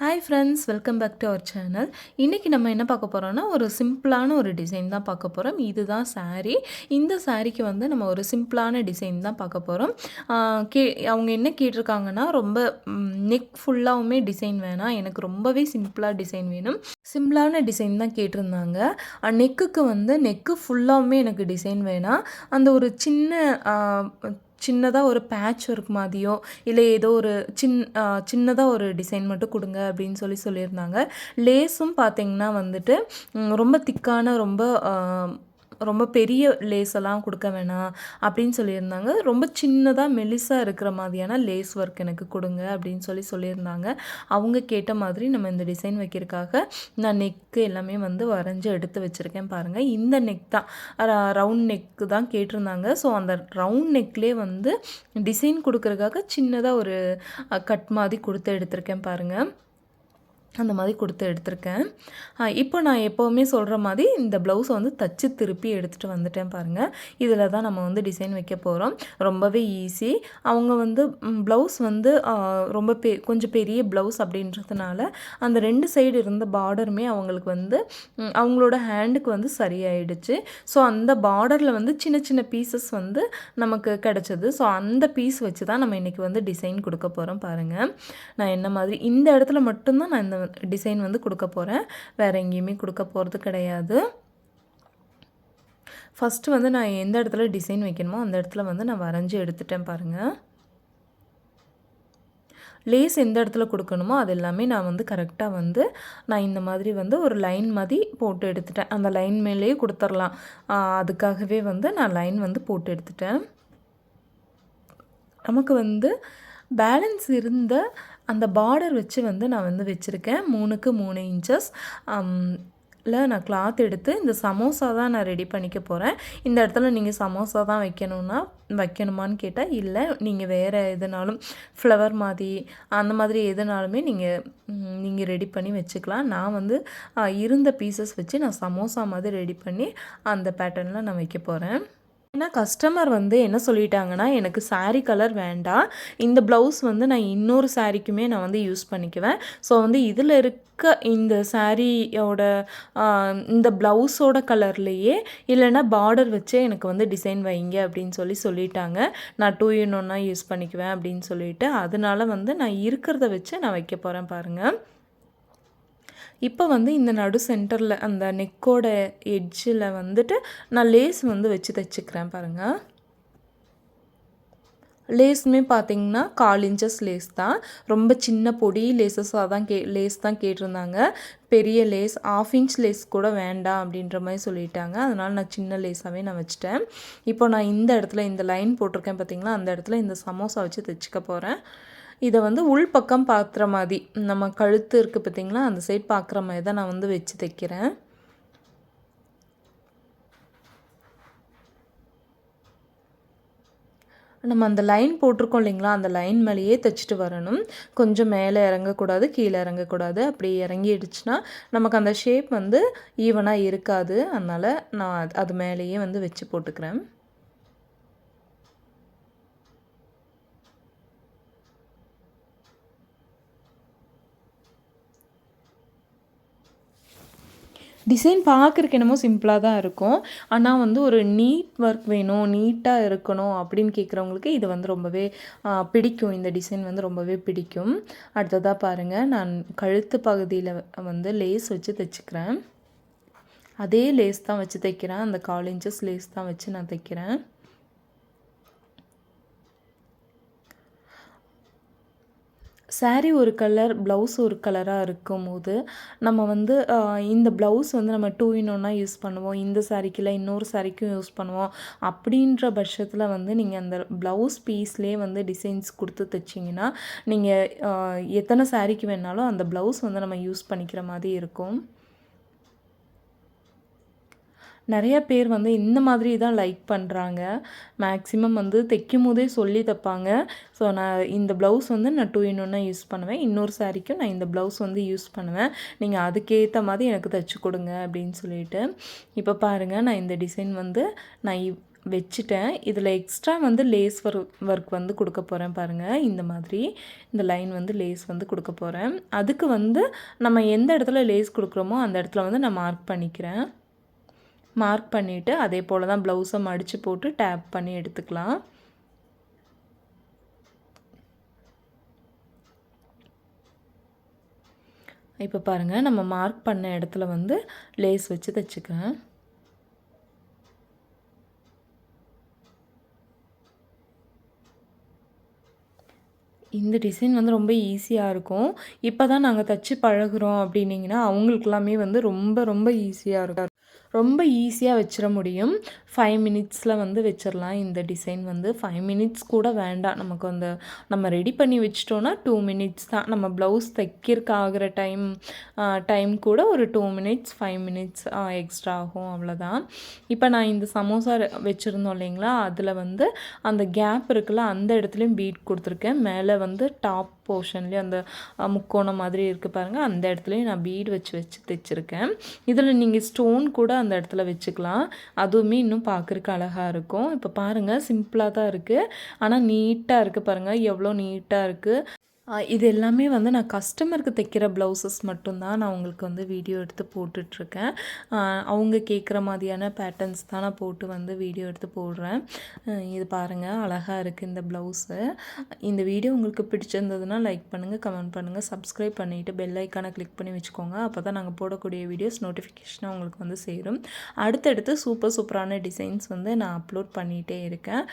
Hi friends, welcome back to our channel. இன்றைக்கி நம்ம என்ன பார்க்க போகிறோன்னா, ஒரு சிம்பிளான ஒரு டிசைன் தான் பார்க்க போகிறோம். இதுதான் சாரீ. இந்த சாரீக்கு வந்து நம்ம ஒரு சிம்பிளான டிசைன் தான் பார்க்க போகிறோம். அவங்க என்ன கேட்டிருக்காங்கன்னா, ரொம்ப நெக் ஃபுல்லாகவுமே டிசைன் வேணாம், எனக்கு ரொம்பவே சிம்பிளாக டிசைன் வேணும், சிம்பிளான டிசைன் தான் கேட்டிருந்தாங்க. நெக்குக்கு வந்து நெக்கு ஃபுல்லாகவுமே எனக்கு டிசைன் வேணாம், அந்த ஒரு சின்னதாக ஒரு பேட்ச் ஒர்க் மாதிரியோ இல்லை ஏதோ ஒரு சின்னதாக ஒரு டிசைன் மட்டும் கொடுங்க அப்படின்னு சொல்லியிருந்தாங்க. லேஸும் பார்த்திங்கன்னா வந்துட்டு ரொம்ப திக்கான ரொம்ப பெரிய லேஸ் எல்லாம் கொடுக்க வேணாம் அப்படின்னு சொல்லியிருந்தாங்க. ரொம்ப சின்னதாக மெலிசாக இருக்கிற மாதிரியான லேஸ் ஒர்க் எனக்கு கொடுங்க அப்படின்னு சொல்லியிருந்தாங்க. அவங்க கேட்ட மாதிரி நம்ம இந்த டிசைன் வைக்கிறதுக்காக நான் நெக்கு எல்லாமே வந்து வரைஞ்சி எடுத்து வச்சுருக்கேன் பாருங்கள். இந்த நெக் தான் ரவுண்ட் நெக்கு தான் கேட்டிருந்தாங்க. ஸோ அந்த ரவுண்ட் நெக்லேயே வந்து டிசைன் கொடுக்குறதுக்காக சின்னதாக ஒரு கட் மாதிரி கொடுத்து எடுத்திருக்கேன் பாருங்கள். அந்த மாதிரி கொடுத்து எடுத்திருக்கேன். இப்போ நான் எப்போவுமே சொல்கிற மாதிரி இந்த ப்ளவுஸை வந்து தச்சு திருப்பி எடுத்துகிட்டு வந்துட்டேன் பாருங்கள். இதில் தான் நம்ம வந்து டிசைன் வைக்க போகிறோம். ரொம்பவே ஈஸி. அவங்க வந்து ப்ளவுஸ் வந்து ரொம்ப கொஞ்சம் பெரிய ப்ளவுஸ் அப்படின்றதுனால அந்த 2 சைடு இருந்த பார்டருமே அவங்களுக்கு வந்து அவங்களோட ஹேண்டுக்கு வந்து சரியாயிடுச்சு. ஸோ அந்த பார்டரில் வந்து சின்ன சின்ன பீசஸ் வந்து நமக்கு கிடச்சிது. ஸோ அந்த பீஸ் வச்சு தான் நம்ம இன்றைக்கி வந்து டிசைன் கொடுக்க போகிறோம் பாருங்கள். நான் என்ன மாதிரி இந்த இடத்துல மட்டும்தான் நான் இந்த டிசைன் வந்து கொடுக்க போகிறேன், வேறு எங்கேயுமே கொடுக்க போகிறது கிடையாது. ஃபஸ்ட்டு வந்து நான் எந்த இடத்துல டிசைன் வைக்கணுமோ அந்த இடத்துல வந்து நான் வரைஞ்சி எடுத்துட்டேன் பாருங்கள். லேஸ் எந்த இடத்துல கொடுக்கணுமோ அது எல்லாமே நான் வந்து கரெக்டாக வந்து நான் இந்த மாதிரி வந்து ஒரு லைன் மாதிரி போட்டு எடுத்துட்டேன். அந்த லைன் மேலேயே கொடுத்துர்லாம், அதுக்காகவே வந்து நான் லைன் வந்து போட்டு எடுத்துட்டேன். நமக்கு வந்து பேலன்ஸ் இருந்த அந்த பார்டர் வச்சு வந்து நான் வந்து வச்சுருக்கேன் 3க்கு 3 இன்ச்சஸ் நான் கிளாத் எடுத்து இந்த சமோசா தான் நான் ரெடி பண்ணிக்க போகிறேன். இந்த இடத்துல நீங்கள் சமோசா தான் வைக்கணுமான்னு கேட்டால் இல்லை, நீங்கள் வேறு எதுனாலும் ஃப்ளவர் மாதிரி அந்த மாதிரி எதுனாலுமே நீங்கள் ரெடி பண்ணி வச்சுக்கலாம். நான் வந்து இருந்த பீசஸ் வச்சு நான் சமோசா மாதிரி ரெடி பண்ணி அந்த பேட்டர்னில் நான் வைக்க போகிறேன். ஏன்னா கஸ்டமர் வந்து என்ன சொல்லிட்டாங்கன்னா, எனக்கு சாரீ கலர் வேண்டாம், இந்த ப்ளவுஸ் வந்து நான் இன்னொரு சாரீக்குமே நான் வந்து யூஸ் பண்ணிக்குவேன். ஸோ வந்து இதில் இருக்க இந்த சாரியோட இந்த ப்ளவுஸோட கலர்லேயே இல்லைன்னா பார்டர் வச்சே எனக்கு வந்து டிசைன் வைங்க அப்படின்னு சொல்லிட்டாங்க. நான் 2 in 1 யூஸ் பண்ணிக்குவேன் அப்படின்னு சொல்லிட்டு, அதனால வந்து நான் இருக்கிறத வச்சு நான் வைக்க போகிறேன் பாருங்கள். இப்போ வந்து இந்த நடு சென்டரில் அந்த நெக்கோட எட்ஜில் வந்துட்டு நான் லேஸ் வந்து வச்சு தைச்சிக்கிறேன் பாருங்கள். லேஸுமே பார்த்திங்கன்னா 1/4 இன்ச்சஸ் லேஸ் தான், ரொம்ப சின்ன பொடி லேஸஸாக தான் லேஸ் தான் கேட்டிருந்தாங்க. பெரிய லேஸ் 1/2 inch லேஸ் கூட வேண்டாம் அப்படின்ற மாதிரி சொல்லிட்டாங்க. அதனால் நான் சின்ன லேஸாகவே நான் வச்சுட்டேன். இப்போ நான் இந்த இடத்துல இந்த லைன் போட்டிருக்கேன் பார்த்திங்களா, அந்த இடத்துல இந்த சமோசா வச்சு தைச்சிக்க போகிறேன். இதை வந்து உள் பக்கம் பார்க்குற மாதிரி, நம்ம கழுத்து இருக்குது பார்த்திங்களா, அந்த சைட் பார்க்குற மாதிரி தான் நான் வந்து வச்சு தைக்கிறேன். நம்ம அந்த லைன் போட்டிருக்கோம் இல்லைங்களா, அந்த லைன் மேலேயே தைச்சிட்டு வரணும். கொஞ்சம் மேலே இறங்கக்கூடாது, கீழே இறங்கக்கூடாது. அப்படி இறங்கிடுச்சுன்னா நமக்கு அந்த ஷேப் வந்து ஈவனாக இருக்காது. அதனால் நான் அது மேலேயே வந்து வச்சு போட்டுக்கிறேன். டிசைன் பார்க்குறக்கு என்னமோ சிம்பிளாக தான் இருக்கும், ஆனால் வந்து ஒரு நீட் ஒர்க் வேணும், நீட்டாக இருக்கணும் அப்படின்னு கேட்குறவங்களுக்கு இது வந்து ரொம்பவே பிடிக்கும். இந்த டிசைன் வந்து ரொம்பவே பிடிக்கும். அடுத்ததாக பாருங்கள், நான் கழுத்து பகுதியில் வந்து லேஸ் வச்சு தைச்சிக்கிறேன். அதே லேஸ் தான் வச்சு தைக்கிறேன், அந்த 1/4 இன்ச்சஸ் லேஸ் தான் வச்சு நான் தைக்கிறேன். சாரீ ஒரு கலர், ப்ளவுஸ் ஒரு கலராக இருக்கும்போது நம்ம வந்து இந்த ப்ளவுஸ் வந்து நம்ம 2 in 1 யூஸ் பண்ணுவோம், இந்த சாரீக்கு இல்லை இன்னொரு சாரீக்கும் யூஸ் பண்ணுவோம். அப்படின்ற பட்சத்தில் வந்து நீங்கள் அந்த ப்ளவுஸ் பீஸ்லேயே வந்து டிசைன்ஸ் கொடுத்து தைச்சிங்கன்னா நீங்கள் எத்தனை சாரீக்கு வேணாலும் அந்த ப்ளவுஸ் வந்து நம்ம யூஸ் பண்ணிக்கிற மாதிரி இருக்கும். நிறைய பேர் வந்து இந்த மாதிரி தான் லைக் பண்ணுறாங்க. மேக்ஸிமம் வந்து தைக்கும் போதே சொல்லி தைப்பாங்க. ஸோ நான் இந்த ப்ளவுஸ் வந்து நான் 2 in 1 யூஸ் பண்ணுவேன், இன்னொரு சாரீக்கும் நான் இந்த ப்ளவுஸ் வந்து யூஸ் பண்ணுவேன், நீங்கள் அதுக்கேற்ற மாதிரி எனக்கு தைச்சி கொடுங்க அப்படின்னு சொல்லிட்டு. இப்போ பாருங்கள், நான் இந்த டிசைன் வந்து நான் வச்சுட்டேன். இதில் எக்ஸ்ட்ரா வந்து லேஸ் ஒர்க் வந்து கொடுக்க போகிறேன் பாருங்கள். இந்த மாதிரி இந்த லைன் வந்து லேஸ் வந்து கொடுக்க போகிறேன். அதுக்கு வந்து நம்ம எந்த இடத்துல லேஸ் கொடுக்குறோமோ அந்த இடத்துல வந்து நான் மார்க் பண்ணிக்கிறேன். மார்க் பண்ணிவிட்டு அதே போல் தான் ப்ளவுஸை மடித்து போட்டு டேப் பண்ணி எடுத்துக்கலாம். இப்போ பாருங்கள், நம்ம மார்க் பண்ண இடத்துல வந்து லேஸ் வச்சு தைச்சிக்கிறேன். இந்த டிசைன் வந்து ரொம்ப ஈஸியாக இருக்கும். இப்போ தான் நாங்கள் தச்சு பழகுறோம் அப்படின்னீங்கன்னா அவங்களுக்கெல்லாமே வந்து ரொம்ப ரொம்ப ஈஸியாக இருக்கும். ரொம்ப ஈஸியாக வச்சிட முடியும். 5 மினிட்ஸில் வந்து வச்சிடலாம். இந்த டிசைன் வந்து 5 மினிட்ஸ் கூட வேண்டாம். நமக்கு அந்த நம்ம ரெடி பண்ணி வச்சிட்டோன்னா 2 மினிட்ஸ் தான். நம்ம ப்ளவுஸ் தைக்கிறக்கு ஆகிற டைம் கூட ஒரு 2 மினிட்ஸ் 5 மினிட்ஸ் எக்ஸ்ட்ரா ஆகும், அவ்வளோதான். இப்போ நான் இந்த சமோசா வச்சுருந்தோம் இல்லைங்களா, அதில் வந்து அந்த கேப் இருக்குல்ல, அந்த இடத்துலையும் பீட் கொடுத்துருக்கேன். மேலே வந்து டாப் போர்ஷன்லேயும் அந்த முக்கோணம் மாதிரி இருக்குது பாருங்கள், அந்த இடத்துலையும் நான் பீட் வச்சு தைச்சிருக்கேன். இதில் நீங்கள் ஸ்டோன் கூட அந்த இடத்துல வச்சுக்கலாம். அதுவுமே இன்னும் பார்க்குறக்கு அழகாக இருக்கும். இப்போ பாருங்கள், சிம்பிளாக தான் இருக்குது, ஆனால் நீட்டாக இருக்குது பாருங்கள், எவ்வளோ நீட்டாக இருக்குது. இது எல்லாமே வந்து நான் கஸ்டமருக்கு தைக்கிற ப்ளவுசஸ் மட்டும்தான் நான் உங்களுக்கு வந்து வீடியோ எடுத்து போட்டுட்ருக்கேன். அவங்க கேட்குற மாதிரியான பேட்டர்ன்ஸ் தான் நான் போட்டு வந்து வீடியோ எடுத்து போடுறேன். இது பாருங்கள், அழகாக இருக்குது இந்த ப்ளவுஸு. இந்த வீடியோ உங்களுக்கு பிடிச்சிருந்ததுன்னா லைக் பண்ணுங்கள், கமெண்ட் பண்ணுங்கள், சப்ஸ்கிரைப் பண்ணிவிட்டு பெல் ஐக்கானை கிளிக் பண்ணி வச்சுக்கோங்க. அப்போ தான் நாங்கள் போடக்கூடிய வீடியோஸ் நோட்டிஃபிகேஷனாக உங்களுக்கு வந்து சேரும். அடுத்தடுத்து சூப்பரான டிசைன்ஸ் வந்து நான் அப்லோட் பண்ணிகிட்டே இருக்கேன்.